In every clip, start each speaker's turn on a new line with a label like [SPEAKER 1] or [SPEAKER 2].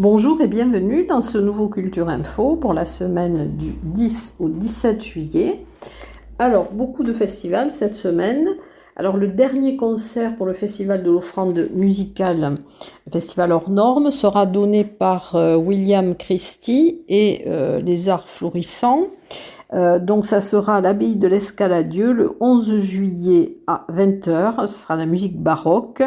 [SPEAKER 1] Bonjour et bienvenue dans ce nouveau Culture Info pour la semaine du 10 au 17 juillet. Alors, beaucoup de festivals cette semaine. Alors, le dernier concert pour le festival de l'offrande musicale, le festival hors normes, sera donné par William Christie et les Arts Florissants. Donc, ça sera à l'abbaye de l'Escaladieu le 11 juillet à 20h. Ce sera la musique baroque.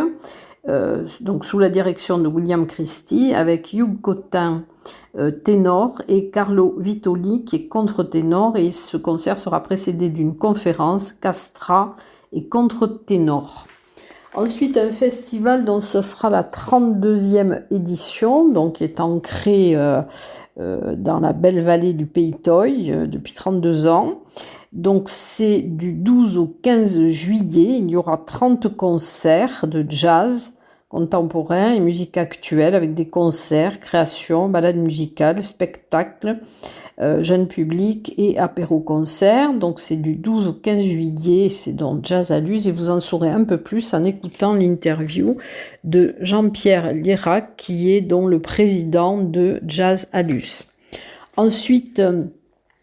[SPEAKER 1] Donc sous la direction de William Christie, avec Hugh Cotin ténor et Carlo Vitoli qui est contre-ténor, et ce concert sera précédé d'une conférence Castra et contre-ténor. Ensuite, un festival dont ce sera la 32e édition, donc qui est ancré dans la belle vallée du Pays Toy depuis 32 ans. Donc c'est du 12 au 15 juillet, il y aura 30 concerts de jazz contemporain et musique actuelle avec des concerts, créations, balades musicales, spectacles, jeunes publics et apéro-concerts. Donc c'est du 12 au 15 juillet, c'est dans Jazz à Luz, et vous en saurez un peu plus en écoutant l'interview de Jean-Pierre Lierac qui est donc le président de Jazz à Luz. Ensuite,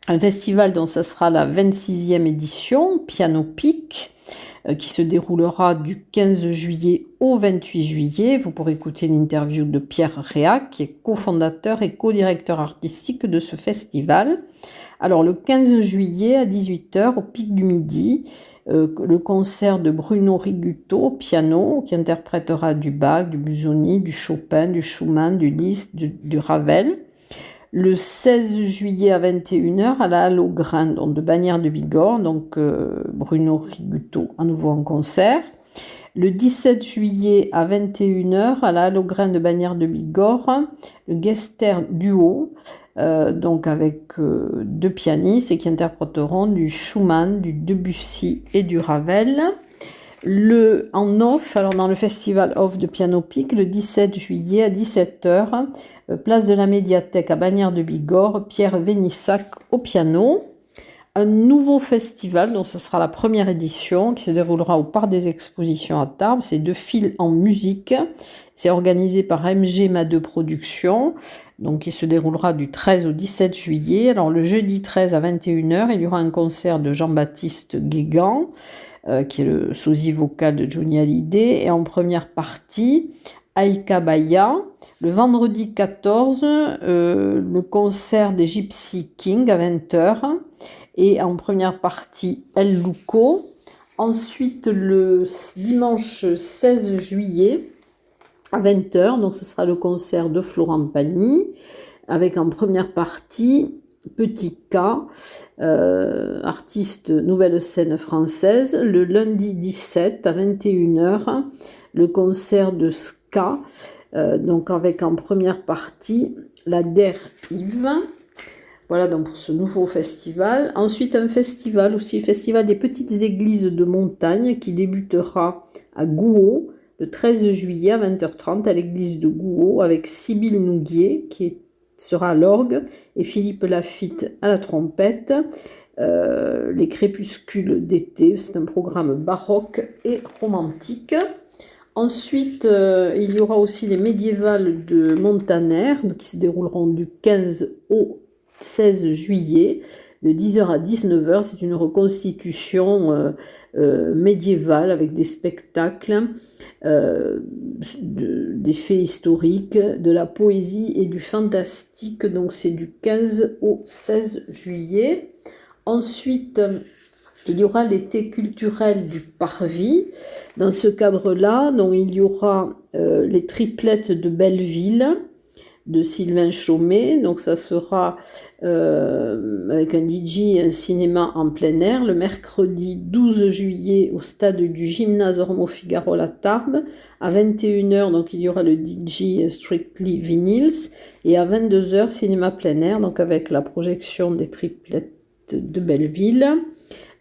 [SPEAKER 1] un festival dont ça sera la 26e édition, Piano Pic, qui se déroulera du 15 juillet au 28 juillet. Vous pourrez écouter l'interview de Pierre Réac, qui est cofondateur et co-directeur artistique de ce festival. Alors le 15 juillet à 18h au Pic du Midi, le concert de Bruno Rigutto, piano, qui interprétera du Bach, du Busoni, du Chopin, du Schumann, du Liszt, du Ravel. Le 16 juillet à 21h à la Halle aux Grains de Bagnères de Bigorre, donc Bruno Rigutto à nouveau en concert. Le 17 juillet à 21h à la Halle aux Grains de Bagnères de Bigorre, le Gester Duo, donc avec deux pianistes et qui interpréteront du Schumann, du Debussy et du Ravel. En off, alors dans le festival off de Piano Pic, le 17 juillet à 17h, place de la Médiathèque à Bagnères de Bigorre, Pierre Vénissac au piano. Un nouveau festival, dont ce sera la première édition, qui se déroulera au Parc des Expositions à Tarbes, c'est De fil en musique. C'est organisé par MG Made Productions, donc il se déroulera du 13 au 17 juillet. Alors le jeudi 13 à 21h, il y aura un concert de Jean-Baptiste Guégan, qui est le sosie vocal de Johnny Hallyday, et en première partie, Aïka Baya. Le vendredi 14, le concert des Gypsy King à 20h, et en première partie, El Luco. Ensuite, le dimanche 16 juillet à 20h, donc ce sera le concert de Florent Pagny, avec en première partie Petit K, artiste nouvelle scène française. Le lundi 17 à 21h, le concert de Ska, donc avec en première partie la Der Yves. Voilà donc pour ce nouveau festival. Ensuite, un festival aussi, festival des petites églises de montagne, qui débutera à Gouault le 13 juillet à 20h30 à l'église de Gouault, avec Sybille Nouguier qui sera à l'orgue et Philippe Lafitte à la trompette. Les crépuscules d'été, c'est un programme baroque et romantique. Ensuite, il y aura aussi les médiévales de Montaner, qui se dérouleront du 15 au 16 juillet, de 10h à 19h. C'est une reconstitution médiévale avec des spectacles, des faits historiques, de la poésie et du fantastique. Donc c'est du 15 au 16 juillet. Ensuite, il y aura l'été culturel du Parvis. Dans ce cadre-là, donc, il y aura les triplettes de Belleville de Sylvain Chaumet. Donc ça sera avec un DJ et un cinéma en plein air le mercredi 12 juillet au stade du gymnase Ormeau Figaro à Tarbes. À 21h, donc il y aura le DJ Strictly Vinyls, et à 22h, cinéma plein air, donc avec la projection des triplettes de Belleville.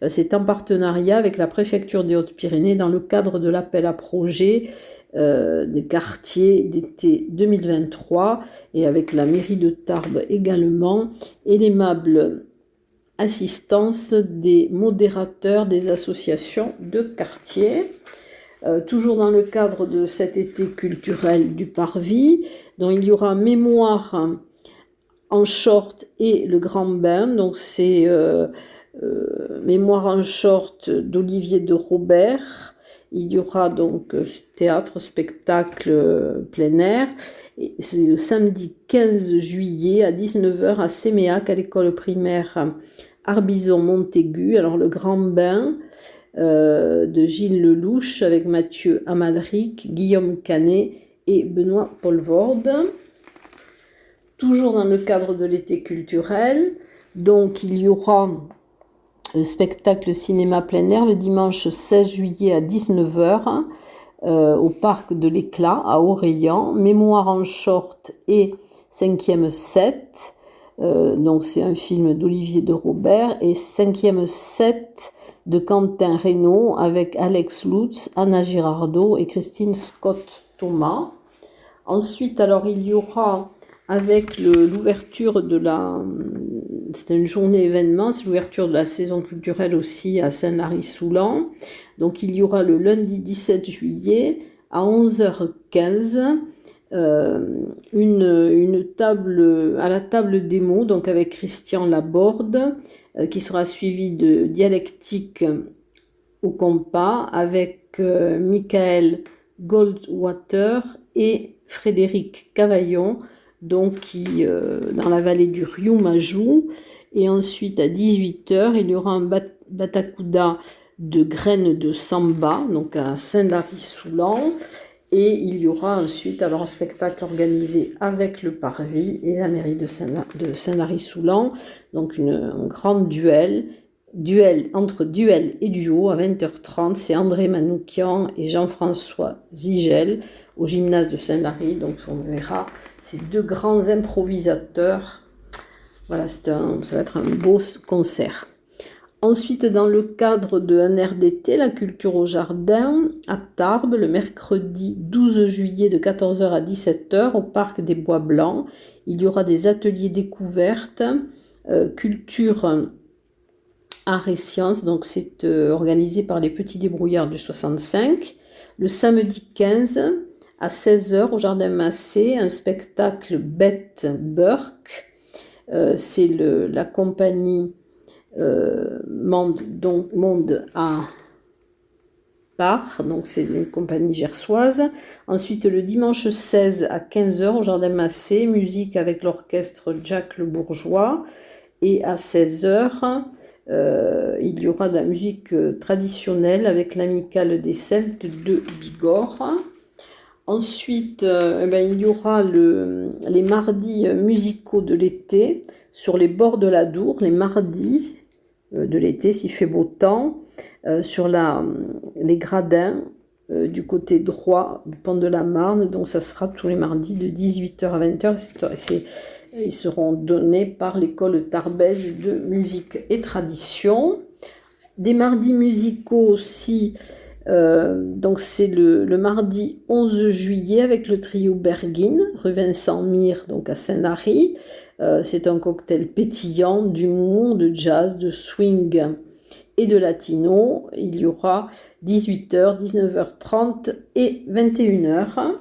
[SPEAKER 1] C'est en partenariat avec la préfecture des Hautes-Pyrénées dans le cadre de l'appel à projets des quartiers d'été 2023, et avec la mairie de Tarbes également, et l'aimable assistance des modérateurs des associations de quartier. toujours dans le cadre de cet été culturel du Parvis, dont il y aura Mémoire en short et Le Grand Bain. Donc c'est Mémoire en short d'Olivier de Robert. Il y aura donc théâtre, spectacle plein air. C'est le samedi 15 juillet à 19h à Séméac, à l'école primaire Arbizon-Montaigu. Alors le Grand Bain de Gilles Lelouch avec Mathieu Amalric, Guillaume Canet et Benoît Polvorde. Toujours dans le cadre de l'été culturel, donc il y aura un spectacle cinéma plein air le dimanche 16 juillet à 19h au parc de l'Éclat à Aureilhan, Mémoire en short et 5e set. Donc c'est un film d'Olivier de Robert et 5e set de Quentin Reynaud avec Alex Lutz, Anna Girardot et Christine Scott-Thomas. Ensuite, alors il y aura avec l'ouverture de la... C'est une journée événement, c'est l'ouverture de la saison culturelle aussi à Saint-Lary-Soulan. Donc il y aura le lundi 17 juillet à 11h15 une table à la table des mots, donc avec Christian Laborde, qui sera suivi de dialectique au compas avec Michael Goldwater et Frédéric Cavaillon, donc qui dans la vallée du Riomajou. Et ensuite à 18h, il y aura un batacuda de graines de samba, donc à Saint-Lary-Soulan. Et il y aura ensuite alors un spectacle organisé avec le Parvis et la mairie de Saint-Lary-Soulan, donc un grand duel entre duel et duo à 20h30. C'est André Manoukian et Jean-François Zigel au gymnase de Saint-Lary. Donc on verra ces deux grands improvisateurs. Voilà, ça va être un beau concert. Ensuite, dans le cadre d'un air d'été, la culture au jardin, à Tarbes, le mercredi 12 juillet de 14h à 17h, au parc des Bois Blancs, il y aura des ateliers découvertes, culture, art et sciences, donc c'est organisé par les Petits Débrouillards du 65. Le samedi 15 à 16h, au Jardin Massé, un spectacle Bête Burke, c'est la compagnie Monde à part, donc c'est une compagnie gersoise. Ensuite, le dimanche 16 à 15h au Jardin Massé, musique avec l'orchestre Jacques Le Bourgeois. Et à 16h, il y aura de la musique traditionnelle avec l'Amicale des Celtes de Bigorre. Ensuite, il y aura les mardis musicaux de l'été sur les bords de la Dour, les mardis de l'été, s'il fait beau temps, sur les gradins du côté droit du pont de la Marne. Donc ça sera tous les mardis de 18h à 20h. Ils seront donnés par l'école tarbaise de musique et tradition. Des mardis musicaux aussi, donc c'est le mardi 11 juillet avec le trio Bergin, rue Vincent Mire, donc à Saint-Lary. C'est un cocktail pétillant d'humour, de jazz, de swing et de latino. Il y aura 18h, 19h30 et 21h.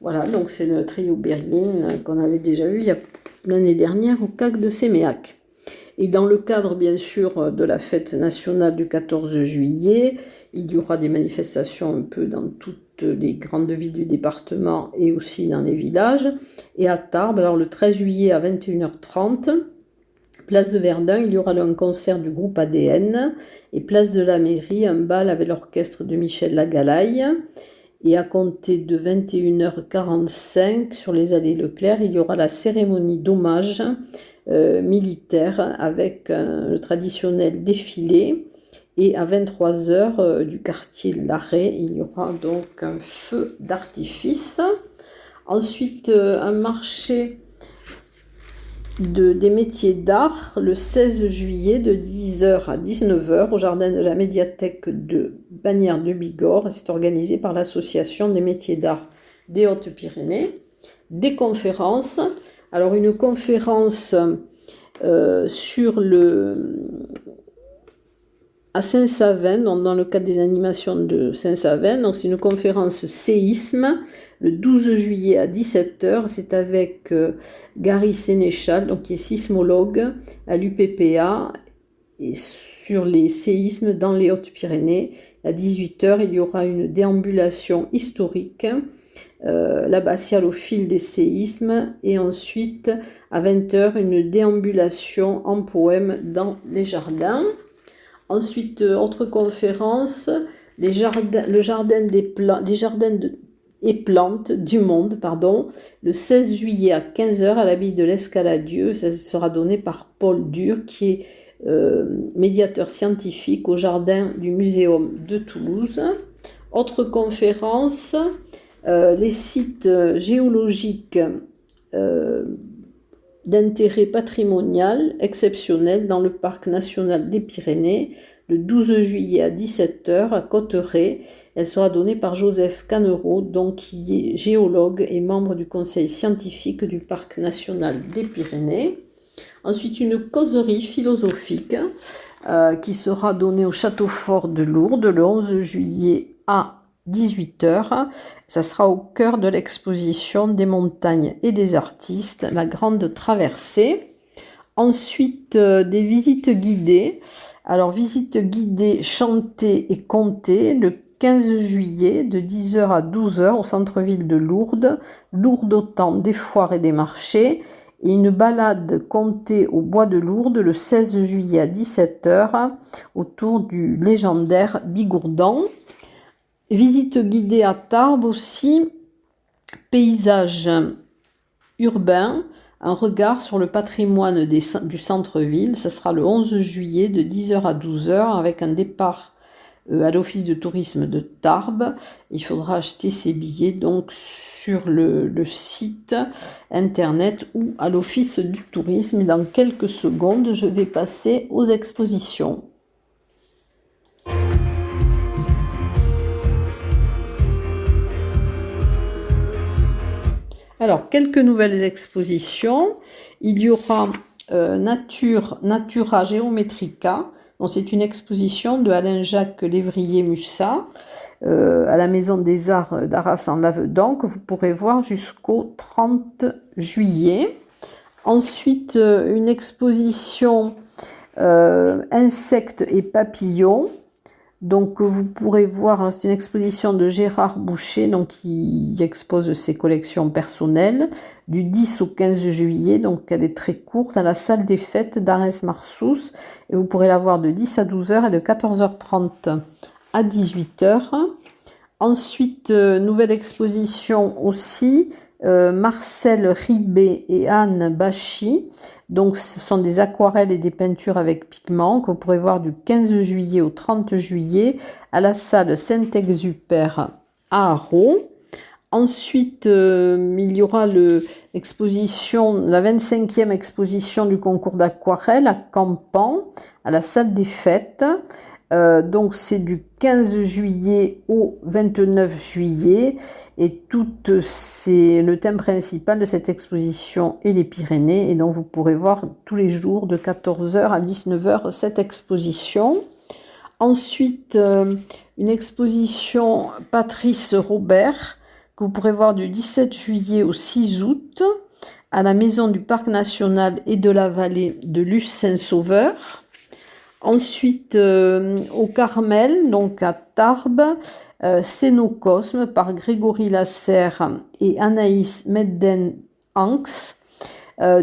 [SPEAKER 1] Voilà, donc c'est le trio Bergin qu'on avait déjà vu l'année dernière au CAC de Séméac. Et dans le cadre, bien sûr, de la fête nationale du 14 juillet, il y aura des manifestations un peu dans toutes les grandes villes du département et aussi dans les villages. Et à Tarbes, alors le 13 juillet à 21h30, place de Verdun, il y aura un concert du groupe ADN. Et place de la mairie, un bal avec l'orchestre de Michel Lagalaye. Et à compter de 21h45, sur les allées Leclerc, il y aura la cérémonie d'hommage militaire avec le traditionnel défilé. Et à 23h du quartier Larrey, il y aura donc un feu d'artifice. Ensuite, un marché des métiers d'art le 16 juillet de 10h à 19h au jardin de la médiathèque de Bagnères de Bigorre. C'est organisé par l'association des métiers d'art des Hautes-Pyrénées. Des conférences. Alors une conférence sur à Saint-Savin, donc dans le cadre des animations de Saint-Savin. Donc c'est une conférence séisme le 12 juillet à 17 h. C'est avec Gary Sénéchal, donc qui est sismologue à l'UPPA, et sur les séismes dans les Hautes-Pyrénées. À 18 h, il y aura une déambulation historique, l'abbatiale au fil des séismes, et ensuite à 20 h, une déambulation en poème dans les jardins. Ensuite, autre conférence, le jardin et plantes du monde, le 16 juillet à 15 h à l'abbaye de l'Escaladieu. Ça sera donné par Paul Dur, qui est médiateur scientifique au jardin du Muséum de Toulouse. Autre conférence, les sites géologiques d'intérêt patrimonial exceptionnel dans le parc national des Pyrénées, le 12 juillet à 17 h à Cotteret. Elle sera donnée par Joseph Cannereau, donc, qui est géologue et membre du conseil scientifique du parc national des Pyrénées. Ensuite, une causerie philosophique qui sera donnée au Château Fort de Lourdes le 11 juillet à 18 h. Ça sera au cœur de l'exposition des montagnes et des artistes, la Grande Traversée. Ensuite, des visites guidées. Alors, visites guidées chantées et contées le 15 juillet de 10 h à 12 h au centre-ville de Lourdes. Lourdes au temps des foires et des marchés. Et une balade contée au bois de Lourdes le 16 juillet à 17 h autour du légendaire Bigourdan. Visite guidée à Tarbes aussi, paysage urbain, un regard sur le patrimoine du centre-ville. Ce sera le 11 juillet de 10 h à 12 h avec un départ à l'office de tourisme de Tarbes. Il faudra acheter ses billets donc sur le site internet ou à l'office du tourisme. Et dans quelques secondes, je vais passer aux expositions. Alors, quelques nouvelles expositions. Il y aura Natura Geometrica. Donc, c'est une exposition de Alain-Jacques Lévrier-Mussat à la Maison des Arts d'Arras en Lavedan, que vous pourrez voir jusqu'au 30 juillet. Ensuite, une exposition insectes et papillons. Donc vous pourrez voir, c'est une exposition de Gérard Boucher, donc qui expose ses collections personnelles du 10 au 15 juillet, donc elle est très courte, à la salle des fêtes d'Arès-Marsous, et vous pourrez la voir de 10 à 12 h et de 14h30 à 18 h. Ensuite, nouvelle exposition aussi, Marcel Ribet et Anne Bachy. Donc ce sont des aquarelles et des peintures avec pigments que vous pourrez voir du 15 juillet au 30 juillet à la salle Saint-Exupère à Arros. Ensuite, il y aura la 25e exposition du concours d'aquarelle à Campan, à la salle des fêtes. Donc c'est du 15 juillet au 29 juillet et le thème principal de cette exposition est les Pyrénées, et donc vous pourrez voir tous les jours de 14 h à 19 h cette exposition. Ensuite, une exposition Patrice Robert que vous pourrez voir du 17 juillet au 6 août à la Maison du Parc National et de la Vallée de Luce-Saint-Sauveur. Ensuite, au Carmel, donc à Tarbes, Cénocosme par Grégory Lasserre et Anaïs Medden-Hanks,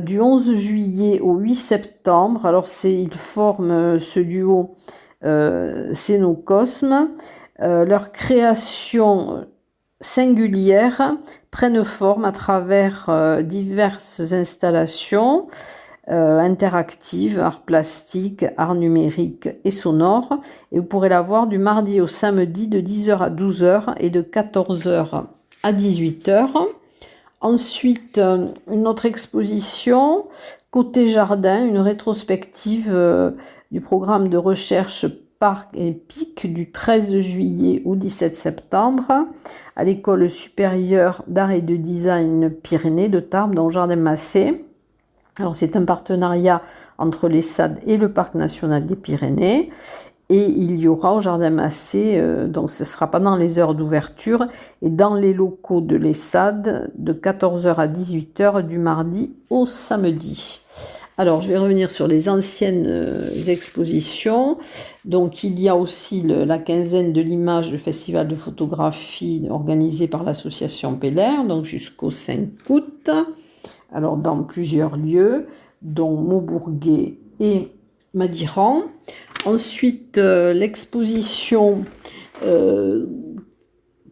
[SPEAKER 1] du 11 juillet au 8 septembre. Alors, ils forment ce duo Cénocosme. Leur création singulière prennent forme à travers diverses installations interactive, art plastique, art numérique et sonore. Et vous pourrez la voir du mardi au samedi de 10 h à 12 h et de 14 h à 18 h. Ensuite, une autre exposition, Côté Jardin, une rétrospective du programme de recherche Parc et Pic du 13 juillet au 17 septembre à l'École supérieure d'art et de design Pyrénées de Tarbes, dans Jardin-Massé. Alors, c'est un partenariat entre l'ESSAD et le Parc national des Pyrénées. Et il y aura au Jardin Massé, donc ce sera pendant les heures d'ouverture et dans les locaux de l'ESSAD de 14h à 18h du mardi au samedi. Alors, je vais revenir sur les anciennes expositions. Donc, il y a aussi la quinzaine de l'image, le festival de photographie organisé par l'association Peller, donc jusqu'au 5 août. Alors, dans plusieurs lieux, dont Maubourguet et Madiran. Ensuite, l'exposition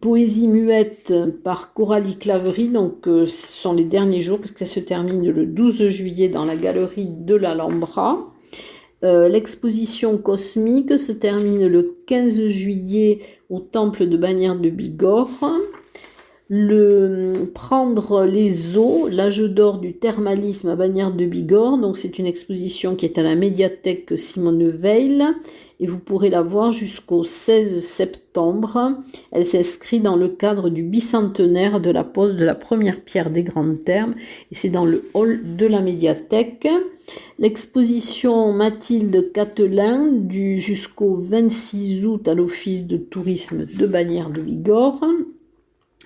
[SPEAKER 1] Poésie muette par Coralie Claverie, donc ce sont les derniers jours, parce qu'elle se termine le 12 juillet dans la galerie de l'Alhambra. L'exposition cosmique se termine le 15 juillet au temple de Bagnères de Bigorre. Prendre les eaux, l'âge d'or du thermalisme à Bagnères de Bigorre. Donc c'est une exposition qui est à la médiathèque Simone Veil et vous pourrez la voir jusqu'au 16 septembre. Elle s'inscrit dans le cadre du bicentenaire de la pose de la première pierre des Grands Thermes et c'est dans le hall de la médiathèque. L'exposition Mathilde Catelin jusqu'au 26 août à l'Office de tourisme de Bagnères de Bigorre.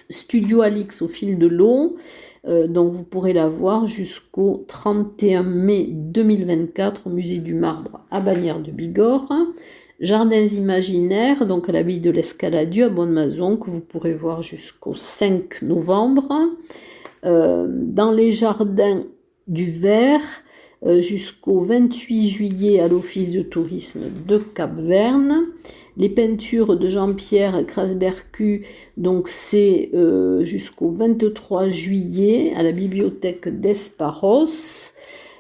[SPEAKER 1] Studio Alix au fil de l'eau, dont vous pourrez la voir jusqu'au 31 mai 2024 au Musée du Marbre à Bagnères de Bigorre. Jardins imaginaires, donc à l'abbaye de l'Escaladieu à Bonne-Mazon, que vous pourrez voir jusqu'au 5 novembre. Dans les jardins du Vert, jusqu'au 28 juillet à l'Office de tourisme de Cap-Verne. Les peintures de Jean-Pierre Krasbercu, donc c'est jusqu'au 23 juillet à la bibliothèque d'Esparos.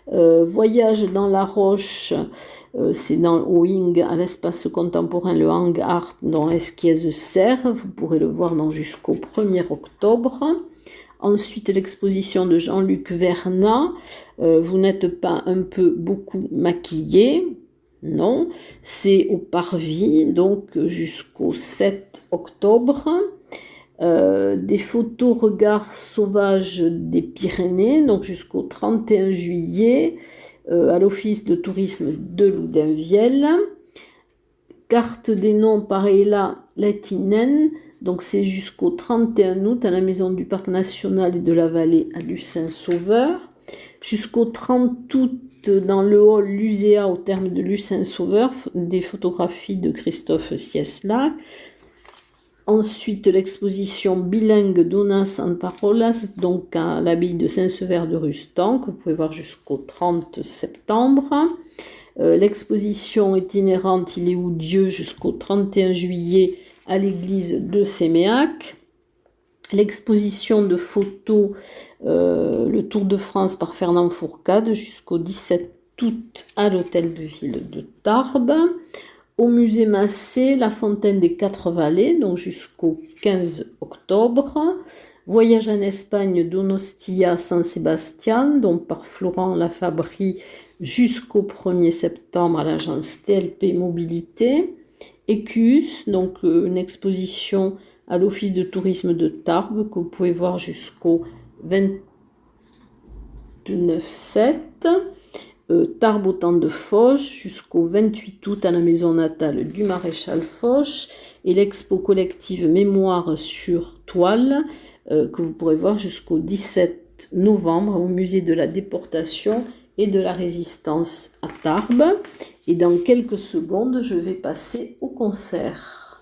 [SPEAKER 1] Voyage dans la roche, c'est au Hing, à l'espace contemporain, le Hang Art, dans Esquiez-Serre. Vous pourrez le voir jusqu'au 1er octobre. Ensuite, l'exposition de Jean-Luc Vernat, vous n'êtes pas un peu beaucoup maquillé? Non, c'est au Parvis, donc jusqu'au 7 octobre. Des photos regards sauvages des Pyrénées, donc jusqu'au 31 juillet, à l'Office de tourisme de Loudunvielle. Carte des noms par Ella Lettinen, donc c'est jusqu'au 31 août à la Maison du Parc National et de la Vallée à Lucin-Sauveur. Jusqu'au 30 août, dans le hall Luséa au terme de Lucin-Sauveur, des photographies de Christophe Sieslac. Ensuite, l'exposition bilingue Donas en Parolas, donc à l'abbaye de Saint-Sever de Rustan, que vous pouvez voir jusqu'au 30 septembre. L'exposition itinérante Il est où Dieu jusqu'au 31 juillet à l'église de Séméac. L'exposition de photos Le Tour de France par Fernand Fourcade jusqu'au 17 août à l'hôtel de ville de Tarbes. Au musée Massé, la fontaine des Quatre Vallées, donc jusqu'au 15 octobre. Voyage en Espagne, Donostia San Sebastian, donc par Florent Lafabrie jusqu'au 1er septembre à l'agence TLP Mobilité. Ecus, donc une exposition à l'Office de tourisme de Tarbes, que vous pouvez voir jusqu'au 29/7. Tarbes au temps de Foch, jusqu'au 28 août à la maison natale du maréchal Foch. Et l'expo collective Mémoire sur toile, que vous pourrez voir jusqu'au 17 novembre au musée de la déportation et de la résistance à Tarbes. Et dans quelques secondes, je vais passer au concert.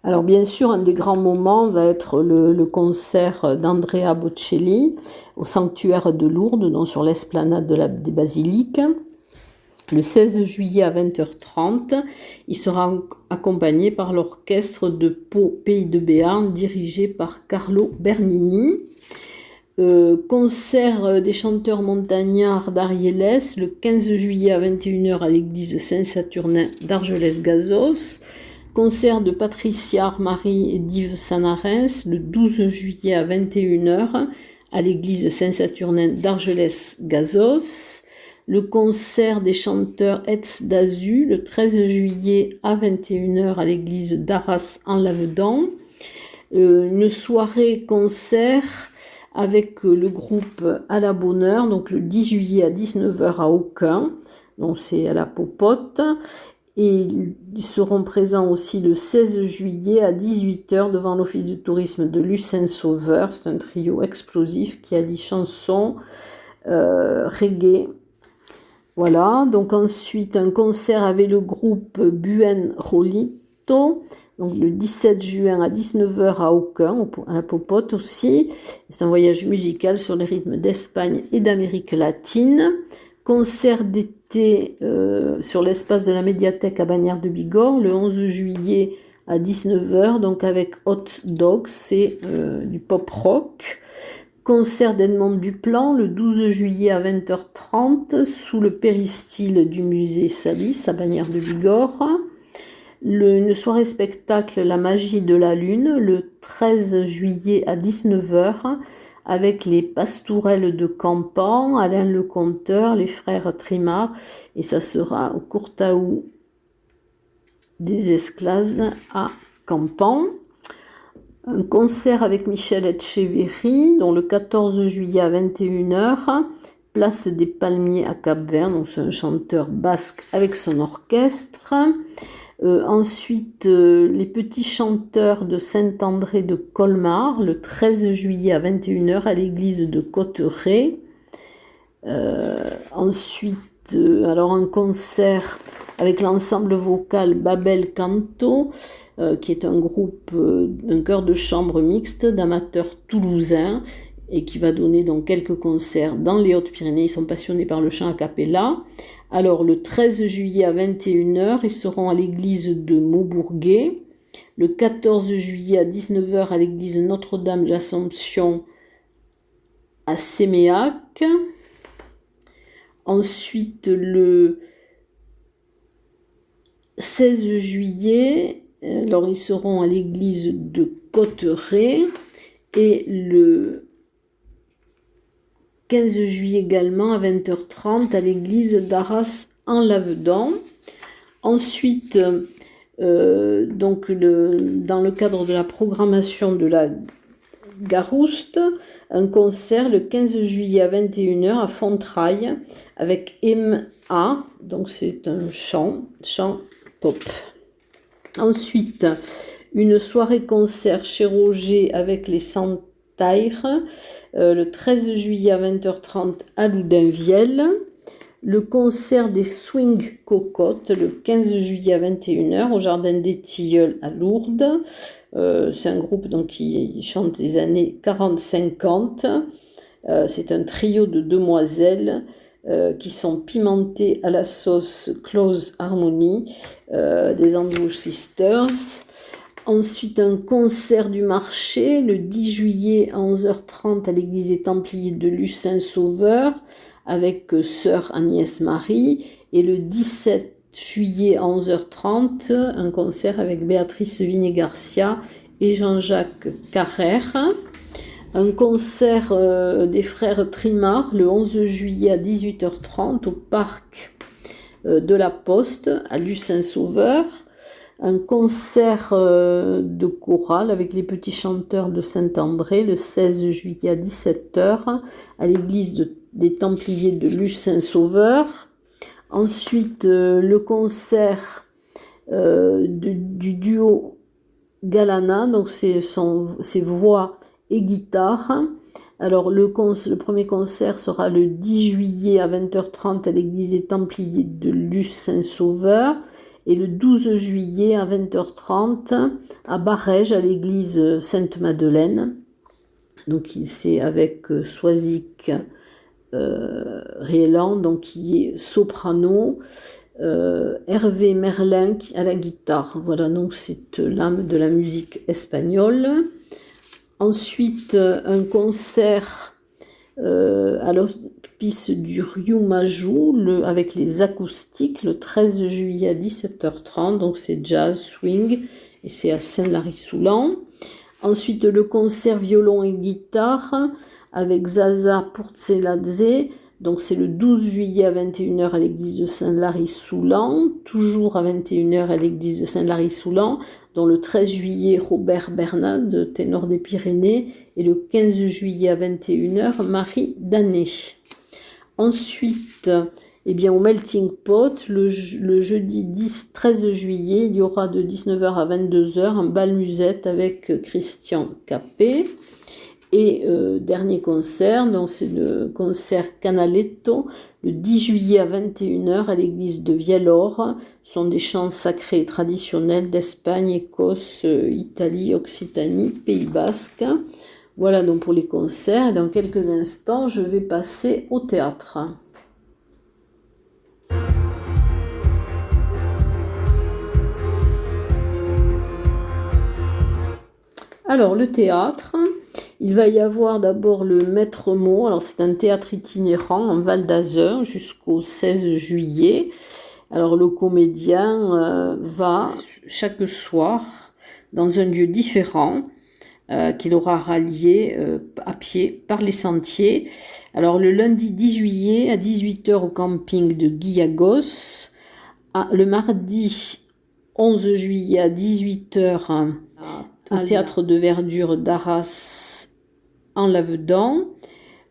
[SPEAKER 1] Alors bien sûr, un des grands moments va être le concert d'Andrea Bocelli au sanctuaire de Lourdes, donc sur l'esplanade des Basiliques. Le 16 juillet à 20h30, il sera accompagné par l'orchestre de Pau Pays de Béarn, dirigé par Carlo Bernini. Concert des chanteurs montagnards d'Arieles, le 15 juillet à 21h à l'église Saint-Saturnin d'Argelès-Gazos. Concert de Patricia Armari et d'Yves Sanarès, le 12 juillet à 21h à l'église Saint-Saturnin d'Argelès-Gazos. Le concert des chanteurs Etz d'Azu, le 13 juillet à 21h à l'église d'Arras en Lavedan. Une soirée concert avec le groupe À la Bonne Heure, donc le 10 juillet à 19 h à Aucun, donc c'est à la Popote. Et ils seront présents aussi le 16 juillet à 18 h devant l'Office de tourisme de Lucin-Sauveur. C'est un trio explosif qui allie chansons, reggae. Voilà, donc ensuite un concert avec le groupe Buen Rolito, donc le 17 juin à 19 h à Aucun, à la Popote aussi. C'est un voyage musical sur les rythmes d'Espagne et d'Amérique latine. Concert d'été sur l'espace de la médiathèque à Bagnères de Bigorre, le 11 juillet à 19 h, donc avec Hot Dogs, c'est du pop rock. Concert d'Edmond Duplan le 12 juillet à 20 h 30 sous le péristyle du musée Salis à Bagnères de Bigorre. Une soirée spectacle La Magie de la Lune le 13 juillet à 19 h avec les Pastourelles de Campan, Alain le Conteur, les frères Trimard, et ça sera au Courtaou des Esclases à Campan. Un concert avec Michel Etcheverry, dont le 14 juillet à 21 h, place des Palmiers à Cap-Vert, donc c'est un chanteur basque avec son orchestre. Ensuite, les petits chanteurs de Saint-André de Colmar, le 13 juillet à 21 h à l'église de Cotteret. Ensuite, alors un concert avec l'ensemble vocal Babel Canto, qui est un groupe, un chœur de chambre mixte d'amateurs toulousains et qui va donner donc quelques concerts dans les Hautes-Pyrénées. Ils sont passionnés par le chant a cappella. Alors le 13 juillet à 21 h, ils seront à l'église de Maubourguet. Le 14 juillet à 19 h à l'église Notre-Dame de l'Assomption à Séméac. Ensuite le 16 juillet, alors ils seront à l'église de Cotteret, et le 15 juillet également à 20 h 30 à l'église d'Arras en Lavedan. Ensuite, donc dans le cadre de la programmation de la Garouste, un concert le 15 juillet à 21 h à Fontrailles avec M.A. Donc c'est un chant pop. Ensuite, une soirée concert chez Roger avec les Santaires, le 13 juillet à 20 h 30 à Loudunvielle. Le concert des Swing Cocottes le 15 juillet à 21 h au Jardin des Tilleuls à Lourdes. C'est un groupe donc, qui chante les années 40-50. C'est un trio de demoiselles qui sont pimentées à la sauce Close Harmony, des Andrew Sisters. Ensuite, un concert du marché le 10 juillet à 11 h 30 à l'église des Templiers de Lucin-Sauveur avec sœur Agnès Marie. Et le 17 juillet à 11 h 30, un concert avec Béatrice Vinet-Garcia et Jean-Jacques Carrère. Un concert des frères Trimard le 11 juillet à 18 h 30 au parc de la Poste à Lucin-Sauveur. Un concert de chorale avec les petits chanteurs de Saint-André le 16 juillet à 17 h à l'église des Templiers de Lucin-Sauveur. Ensuite, le concert du duo Galana, donc c'est voix et guitare. Alors le premier concert sera le 10 juillet à 20 h 30 à l'église des Templiers de Lucin-Sauveur et le 12 juillet à 20 h 30 à Barège à l'église Sainte-Madeleine. Donc c'est avec Soisic Rieland, donc qui est soprano, Hervé Merlin à la guitare. Voilà, donc c'est l'âme de la musique espagnole. Ensuite, un concert à l'hospice du Riu Maju avec les acoustiques le 13 juillet à 17 h 30. Donc c'est jazz, swing et c'est à Saint-Lary-Soulan. Ensuite, le concert violon et guitare avec Zaza Pourtseladze Donc c'est le 12 juillet à 21h à l'église de Saint-Lary-Soulan, toujours à 21h à l'église de Saint-Lary-Soulan, dont le 13 juillet Robert Bernade, ténor des Pyrénées, et le 15 juillet à 21h Marie Danet. Ensuite, eh bien, au Melting Pot, le jeudi 13 juillet, il y aura de 19h à 22h un bal musette avec Christian Capet. Et dernier concert, donc c'est le concert Canaletto, le 10 juillet à 21h à l'église de Viellore. Ce sont des chants sacrés et traditionnels d'Espagne, Écosse, Italie, Occitanie, Pays Basque. Voilà donc pour les concerts. Et dans quelques instants, je vais passer au théâtre. Alors, le théâtre, il va y avoir d'abord le Maître Mot. Alors, c'est un théâtre itinérant en Val d'Azun jusqu'au 16 juillet. Alors, le comédien va chaque soir dans un lieu différent qu'il aura rallié à pied par les sentiers. Alors, le lundi 10 juillet à 18h au camping de Guillagos. Le mardi 11 juillet à 18h au théâtre de verdure d'Arras en Lavedan,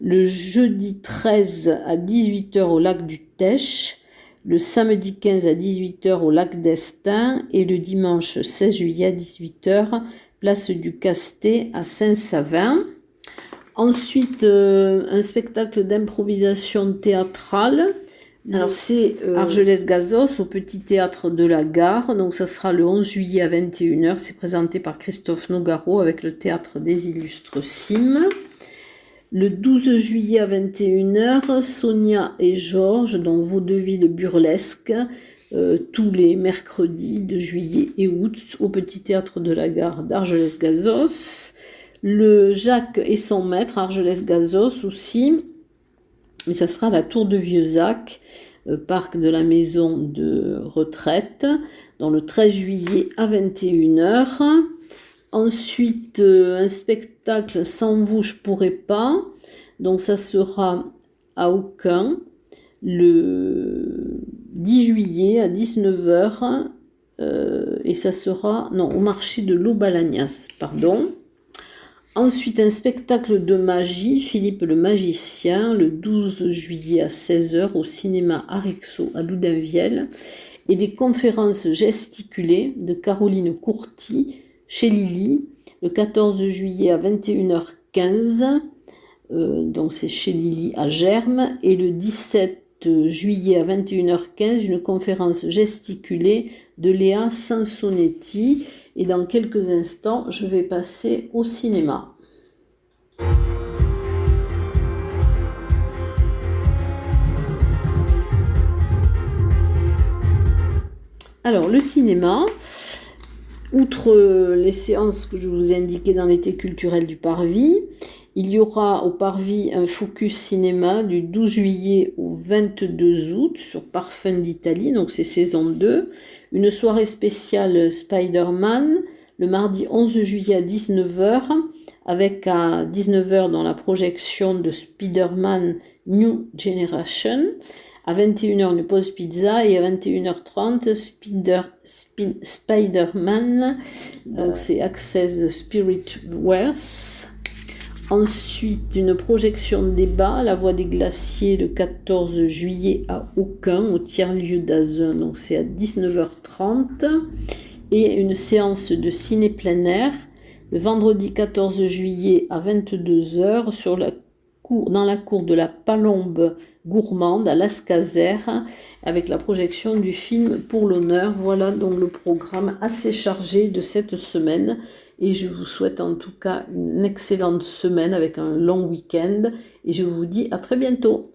[SPEAKER 1] le jeudi 13 à 18h au lac du Tech, le samedi 15 à 18h au lac d'Estaing et le dimanche 16 juillet à 18h, place du Castet à Saint-Savin. Ensuite, un spectacle d'improvisation théâtrale. Alors c'est Argelès-Gazos au Petit Théâtre de la Gare, donc ça sera le 11 juillet à 21h, c'est présenté par Christophe Nogaro avec le Théâtre des Illustres Cimes. Le 12 juillet à 21h, Sonia et Georges dans Vaudeville burlesque, tous les mercredis de juillet et août au Petit Théâtre de la Gare d'Argelès-Gazos. Le Jacques et son maître, Argelès-Gazos aussi, mais ça sera la Tour de Vieuxac, parc de la maison de retraite, dans le 13 juillet à 21h. Ensuite, un spectacle Sans vous, je pourrais pas. Donc ça sera à Aucun, le 10 juillet à 19h. Et ça sera, non, au marché de l'Eau-Balagnas, pardon. Ensuite, un spectacle de magie, Philippe le magicien, le 12 juillet à 16h au cinéma Arixo à Loudainvielle, et des conférences gesticulées de Caroline Courty chez Lily, le 14 juillet à 21h15, donc c'est chez Lily à Germes, et le 17 juillet à 21h15, une conférence gesticulée de Léa Sansonetti. Et dans quelques instants, je vais passer au cinéma. Alors, le cinéma, outre les séances que je vous ai indiquées dans l'été culturel du Parvis, il y aura au Parvis un focus cinéma du 12 juillet au 22 août sur Parfum d'Italie, donc c'est saison 2. Une soirée spéciale Spider-Man, le mardi 11 juillet à 19h, avec à 19h dans la projection de Spider-Man New Generation, à 21h une pause pizza et à 21h30 Spider-Man, donc c'est Access the Spirit Verse. Ensuite, une projection de débat, La Voix des Glaciers, le 14 juillet à Aucun, au tiers-lieu d'Azun, donc c'est à 19h30. Et une séance de ciné plein air, le vendredi 14 juillet à 22h, dans la cour de la Palombe gourmande à Lascazer, avec la projection du film Pour l'honneur. Voilà donc le programme assez chargé de cette semaine. Et je vous souhaite en tout cas une excellente semaine avec un long week-end. Et je vous dis à très bientôt.